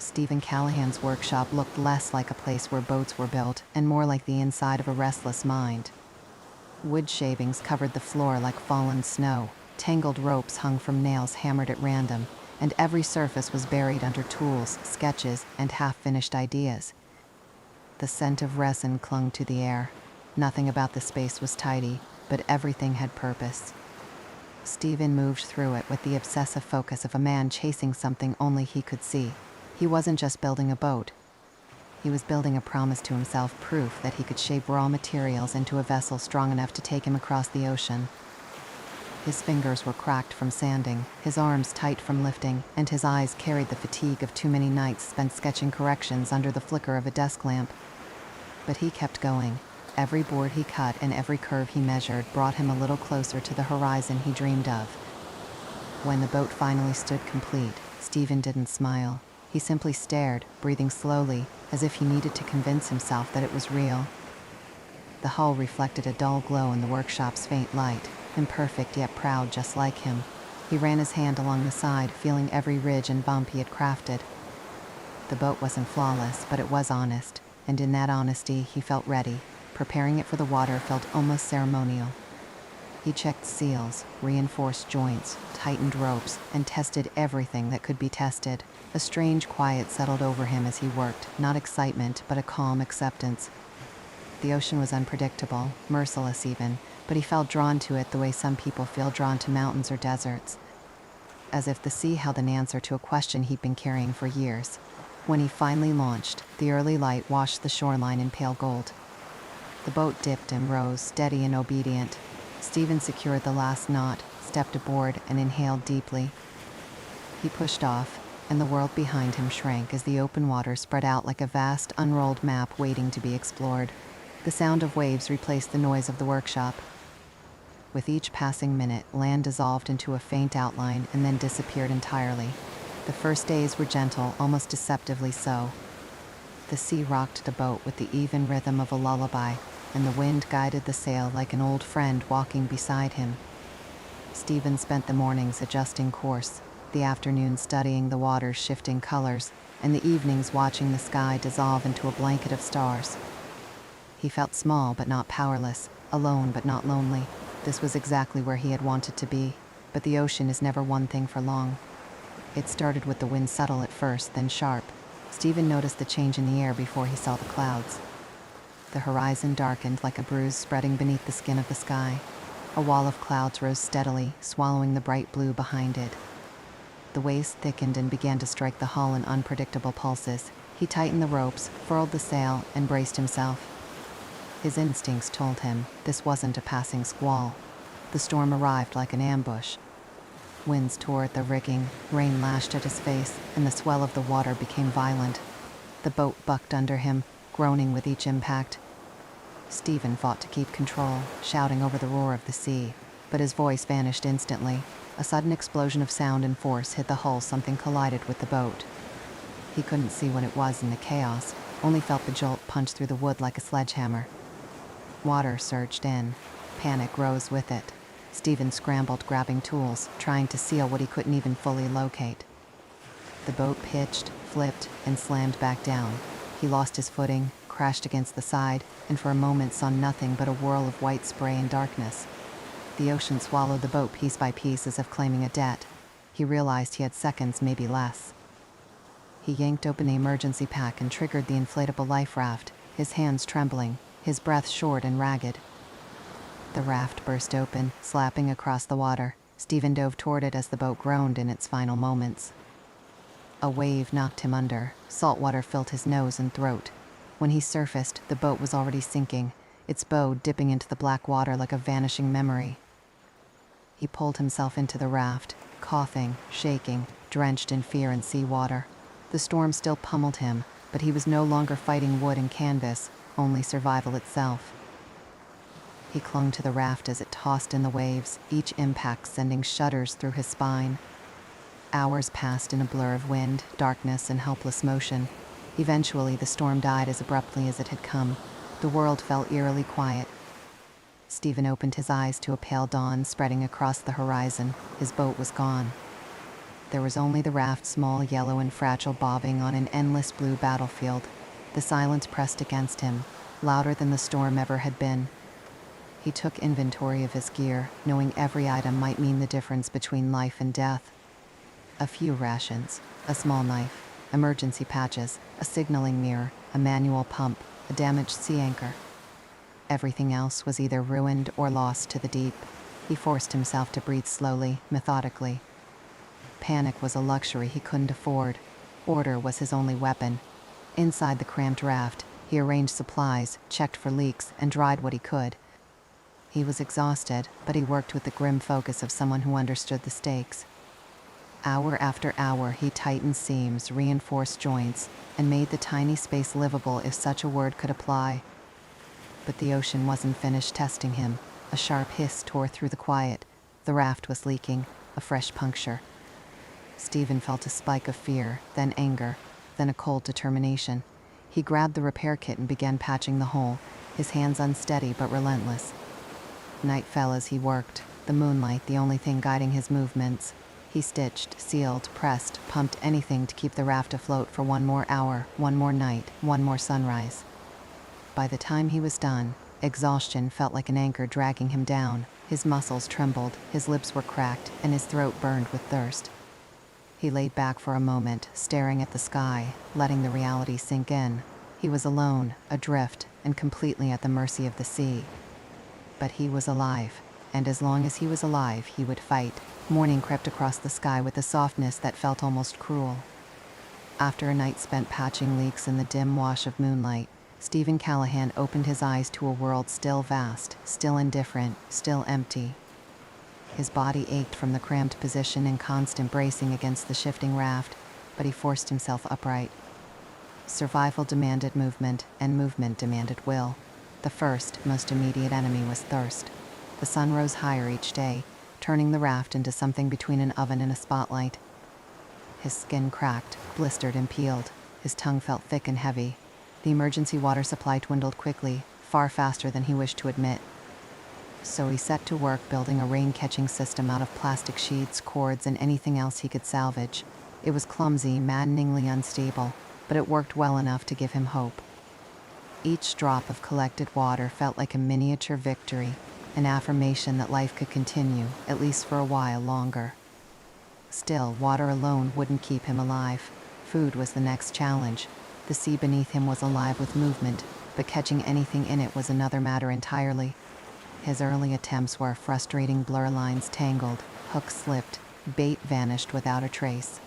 Stephen Callahan's workshop looked less like a place where boats were built and more like the inside of a restless mind. Wood shavings covered the floor like fallen snow, tangled ropes hung from nails hammered at random, and every surface was buried under tools, sketches, and half-finished ideas. The scent of resin clung to the air. Nothing about the space was tidy, but everything had purpose. Stephen moved through it with the obsessive focus of a man chasing something only he could see. He wasn't just building a boat. He was building a promise to himself, proof that he could shape raw materials into a vessel strong enough to take him across the ocean. His fingers were cracked from sanding, his arms tight from lifting, and his eyes carried the fatigue of too many nights spent sketching corrections under the flicker of a desk lamp. But he kept going. Every board he cut and every curve he measured brought him a little closer to the horizon he dreamed of. When the boat finally stood complete, Stephen didn't smile. He simply stared, breathing slowly, as if he needed to convince himself that it was real. The hull reflected a dull glow in the workshop's faint light, imperfect yet proud just like him. He ran his hand along the side, feeling every ridge and bump he had crafted. The boat wasn't flawless, but it was honest, and in that honesty he felt ready. Preparing it for the water felt almost ceremonial. He checked seals, reinforced joints, tightened ropes, and tested everything that could be tested. A strange quiet settled over him as he worked, not excitement, but a calm acceptance. The ocean was unpredictable, merciless even, but he felt drawn to it the way some people feel drawn to mountains or deserts. As if the sea held an answer to a question he'd been carrying for years. When he finally launched, the early light washed the shoreline in pale gold. The boat dipped and rose, steady and obedient. Stephen secured the last knot, stepped aboard, and inhaled deeply. He pushed off, and the world behind him shrank as the open water spread out like a vast, unrolled map waiting to be explored. The sound of waves replaced the noise of the workshop. With each passing minute, land dissolved into a faint outline and then disappeared entirely. The first days were gentle, almost deceptively so. The sea rocked the boat with the even rhythm of a lullaby, and the wind guided the sail like an old friend walking beside him. Stephen spent the mornings adjusting course, the afternoons studying the water's shifting colors, and the evenings watching the sky dissolve into a blanket of stars. He felt small but not powerless, alone but not lonely. This was exactly where he had wanted to be, but the ocean is never one thing for long. It started with the wind subtle at first, then sharp. Stephen noticed the change in the air before he saw the clouds. The horizon darkened like a bruise spreading beneath the skin of the sky. A wall of clouds rose steadily, swallowing the bright blue behind it. The waves thickened and began to strike the hull in unpredictable pulses. He tightened the ropes, furled the sail, and braced himself. His instincts told him this wasn't a passing squall. The storm arrived like an ambush. Winds tore at the rigging, rain lashed at his face, and the swell of the water became violent. The boat bucked under him, groaning with each impact. Stephen fought to keep control, shouting over the roar of the sea, but his voice vanished instantly. A sudden explosion of sound and force hit the hull. Something collided with the boat. He couldn't see what it was in the chaos, only felt the jolt punch through the wood like a sledgehammer. Water surged in. Panic rose with it. Stephen scrambled, grabbing tools, trying to seal what he couldn't even fully locate. The boat pitched, flipped, and slammed back down. He lost his footing, crashed against the side, and for a moment saw nothing but a whirl of white spray and darkness. The ocean swallowed the boat piece by piece as if claiming a debt. He realized he had seconds, maybe less. He yanked open the emergency pack and triggered the inflatable life raft, his hands trembling, his breath short and ragged. The raft burst open, slapping across the water. Stephen dove toward it as the boat groaned in its final moments. A wave knocked him under. Salt water filled his nose and throat. When he surfaced, the boat was already sinking, its bow dipping into the black water like a vanishing memory. He pulled himself into the raft, coughing, shaking, drenched in fear and seawater. The storm still pummeled him, but he was no longer fighting wood and canvas, only survival itself. He clung to the raft as it tossed in the waves, each impact sending shudders through his spine. Hours passed in a blur of wind, darkness, and helpless motion. Eventually, the storm died as abruptly as it had come. The world fell eerily quiet. Stephen opened his eyes to a pale dawn spreading across the horizon. His boat was gone. There was only the raft, small, yellow, and fragile, bobbing on an endless blue battlefield. The silence pressed against him, louder than the storm ever had been. He took inventory of his gear, knowing every item might mean the difference between life and death. A few rations, a small knife, emergency patches, a signaling mirror, a manual pump, a damaged sea anchor. Everything else was either ruined or lost to the deep. He forced himself to breathe slowly, methodically. Panic was a luxury he couldn't afford. Order was his only weapon. Inside the cramped raft, he arranged supplies, checked for leaks, and dried what he could. He was exhausted, but he worked with the grim focus of someone who understood the stakes. Hour after hour, he tightened seams, reinforced joints, and made the tiny space livable, if such a word could apply. But the ocean wasn't finished testing him. A sharp hiss tore through the quiet. The raft was leaking, a fresh puncture. Stephen felt a spike of fear, then anger, then a cold determination. He grabbed the repair kit and began patching the hole, his hands unsteady but relentless. Night fell as he worked, the moonlight the only thing guiding his movements. He stitched, sealed, pressed, pumped, anything to keep the raft afloat for one more hour, one more night, one more sunrise. By the time he was done, exhaustion felt like an anchor dragging him down. His muscles trembled, his lips were cracked, and his throat burned with thirst. He laid back for a moment, staring at the sky, letting the reality sink in. He was alone, adrift, and completely at the mercy of the sea. But he was alive, and as long as he was alive, he would fight. Morning crept across the sky with a softness that felt almost cruel. After a night spent patching leaks in the dim wash of moonlight, Stephen Callahan opened his eyes to a world still vast, still indifferent, still empty. His body ached from the cramped position and constant bracing against the shifting raft, but he forced himself upright. Survival demanded movement, and movement demanded will. The first, most immediate enemy was thirst. The sun rose higher each day, turning the raft into something between an oven and a spotlight. His skin cracked, blistered, and peeled. His tongue felt thick and heavy. The emergency water supply dwindled quickly, far faster than he wished to admit. So he set to work building a rain-catching system out of plastic sheets, cords, and anything else he could salvage. It was clumsy, maddeningly unstable, but it worked well enough to give him hope. Each drop of collected water felt like a miniature victory, an affirmation that life could continue, at least for a while longer. Still, water alone wouldn't keep him alive. Food was the next challenge. The sea beneath him was alive with movement, but catching anything in it was another matter entirely. His early attempts were frustrating. Blur lines tangled, hooks slipped, bait vanished without a trace.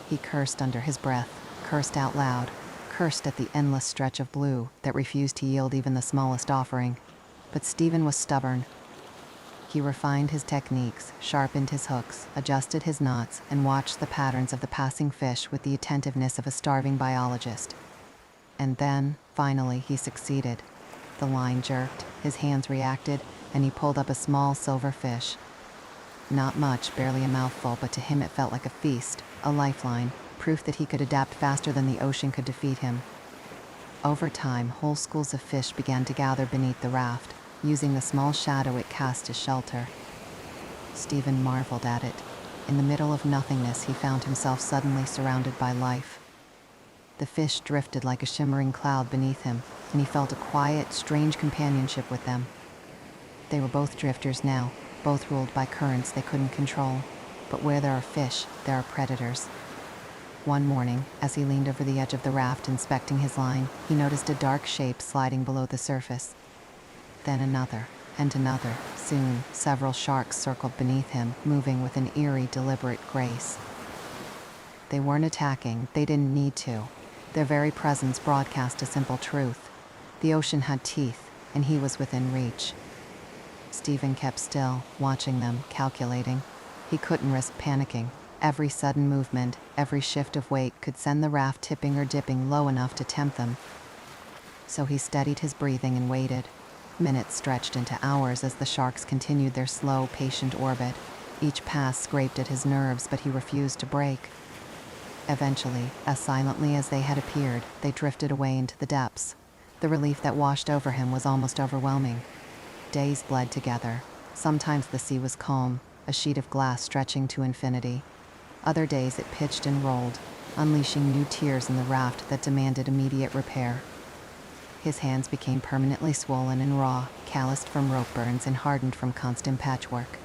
He cursed under his breath, cursed out loud, cursed at the endless stretch of blue that refused to yield even the smallest offering. But Stephen was stubborn. He refined his techniques, sharpened his hooks, adjusted his knots, and watched the patterns of the passing fish with the attentiveness of a starving biologist. And then, finally, he succeeded. The line jerked, his hands reacted, and he pulled up a small silver fish. Not much, barely a mouthful, but to him it felt like a feast, a lifeline, proof that he could adapt faster than the ocean could defeat him. Over time, whole schools of fish began to gather beneath the raft, using the small shadow it cast as shelter. Stephen marveled at it. In the middle of nothingness, he found himself suddenly surrounded by life. The fish drifted like a shimmering cloud beneath him, and he felt a quiet, strange companionship with them. They were both drifters now, both ruled by currents they couldn't control. But where there are fish, there are predators. One morning, as he leaned over the edge of the raft inspecting his line, he noticed a dark shape sliding below the surface. Then another, and another. Soon, several sharks circled beneath him, moving with an eerie, deliberate grace. They weren't attacking, they didn't need to. Their very presence broadcast a simple truth. The ocean had teeth, and he was within reach. Stephen kept still, watching them, calculating. He couldn't risk panicking. Every sudden movement, every shift of weight could send the raft tipping or dipping low enough to tempt them. So he steadied his breathing and waited. Minutes stretched into hours as the sharks continued their slow, patient orbit. Each pass scraped at his nerves, but he refused to break. Eventually, as silently as they had appeared, they drifted away into the depths. The relief that washed over him was almost overwhelming. Days bled together. Sometimes the sea was calm, a sheet of glass stretching to infinity. Other days it pitched and rolled, unleashing new tears in the raft that demanded immediate repair. His hands became permanently swollen and raw, calloused from rope burns and hardened from constant patchwork.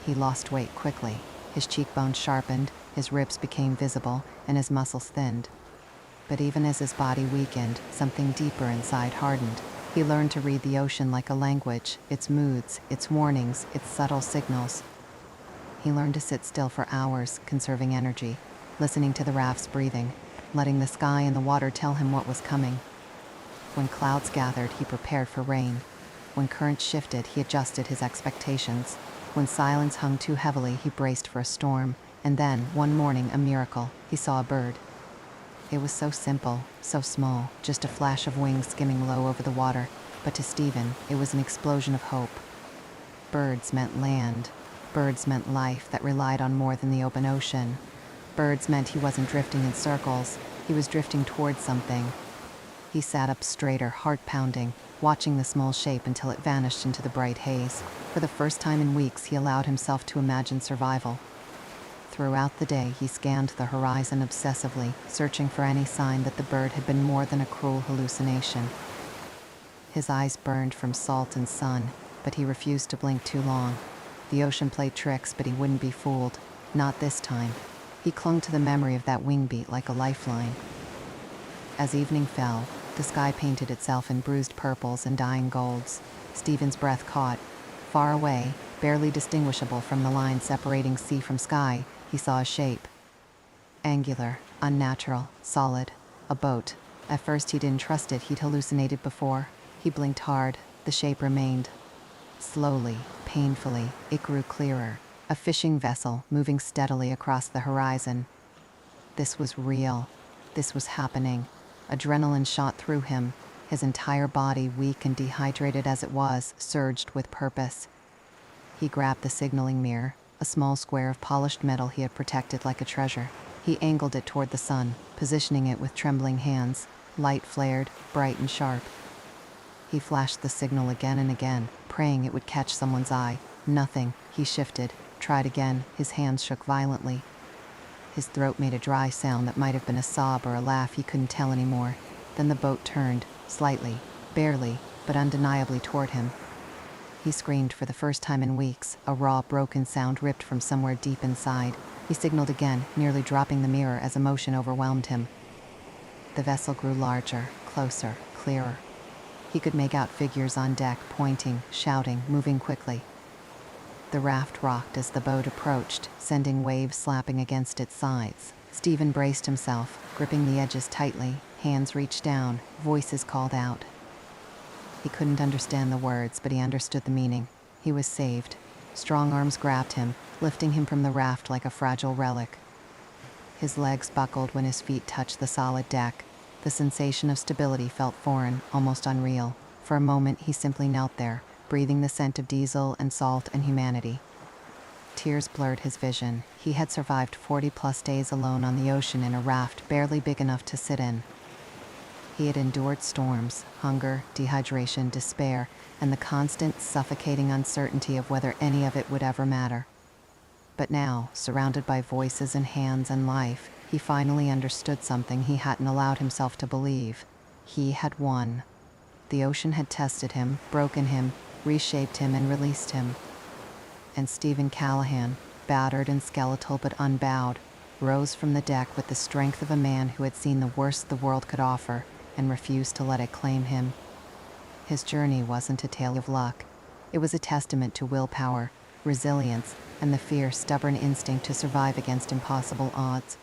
He lost weight quickly. His cheekbones sharpened, his ribs became visible, and his muscles thinned. But even as his body weakened, something deeper inside hardened. He learned to read the ocean like a language, its moods, its warnings, its subtle signals. He learned to sit still for hours, conserving energy, listening to the raft's breathing, letting the sky and the water tell him what was coming. When clouds gathered, he prepared for rain. When currents shifted, he adjusted his expectations. When silence hung too heavily, he braced for a storm. And then, one morning, a miracle, he saw a bird. It was so simple, so small, just a flash of wings skimming low over the water, but to Stephen, it was an explosion of hope. Birds meant land. Birds meant life that relied on more than the open ocean. Birds meant he wasn't drifting in circles, he was drifting towards something. He sat up straighter, heart pounding, watching the small shape until it vanished into the bright haze. For the first time in weeks, he allowed himself to imagine survival. Throughout the day, he scanned the horizon obsessively, searching for any sign that the bird had been more than a cruel hallucination. His eyes burned from salt and sun, but he refused to blink too long. The ocean played tricks, but he wouldn't be fooled. Not this time. He clung to the memory of that wing beat like a lifeline. As evening fell, the sky painted itself in bruised purples and dying golds. Stephen's breath caught. Far away, barely distinguishable from the line separating sea from sky, he saw a shape. Angular, unnatural, solid. A boat. At first he didn't trust it, he'd hallucinated before. He blinked hard. The shape remained. Slowly, painfully, it grew clearer. A fishing vessel moving steadily across the horizon. This was real. This was happening. Adrenaline shot through him. His entire body, weak and dehydrated as it was, surged with purpose. He grabbed the signaling mirror, a small square of polished metal he had protected like a treasure. He angled it toward the sun, positioning it with trembling hands. Light flared, bright and sharp. He flashed the signal again and again, praying it would catch someone's eye. Nothing. He shifted, tried again. His hands shook violently. His throat made a dry sound that might have been a sob or a laugh, he couldn't tell anymore. Then the boat turned, slightly, barely, but undeniably toward him. He screamed for the first time in weeks, a raw, broken sound ripped from somewhere deep inside. He signaled again, nearly dropping the mirror as emotion overwhelmed him. The vessel grew larger, closer, clearer. He could make out figures on deck, pointing, shouting, moving quickly. The raft rocked as the boat approached, sending waves slapping against its sides. Stephen braced himself, gripping the edges tightly. Hands reached down, voices called out. He couldn't understand the words, but he understood the meaning. He was saved. Strong arms grabbed him, lifting him from the raft like a fragile relic. His legs buckled when his feet touched the solid deck. The sensation of stability felt foreign, almost unreal. For a moment, he simply knelt there, breathing the scent of diesel and salt and humanity. Tears blurred his vision. He had survived 40-plus days alone on the ocean in a raft barely big enough to sit in. He had endured storms, hunger, dehydration, despair, and the constant, suffocating uncertainty of whether any of it would ever matter. But now, surrounded by voices and hands and life, he finally understood something he hadn't allowed himself to believe. He had won. The ocean had tested him, broken him, reshaped him, and released him. And Stephen Callahan, battered and skeletal but unbowed, rose from the deck with the strength of a man who had seen the worst the world could offer and refused to let it claim him. His journey wasn't a tale of luck. It was a testament to willpower, resilience, and the fierce, stubborn instinct to survive against impossible odds.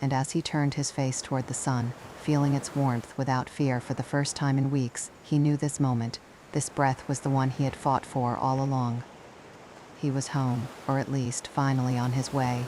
And as he turned his face toward the sun, feeling its warmth without fear for the first time in weeks, he knew this moment, this breath was the one he had fought for all along. He was home, or at least finally on his way.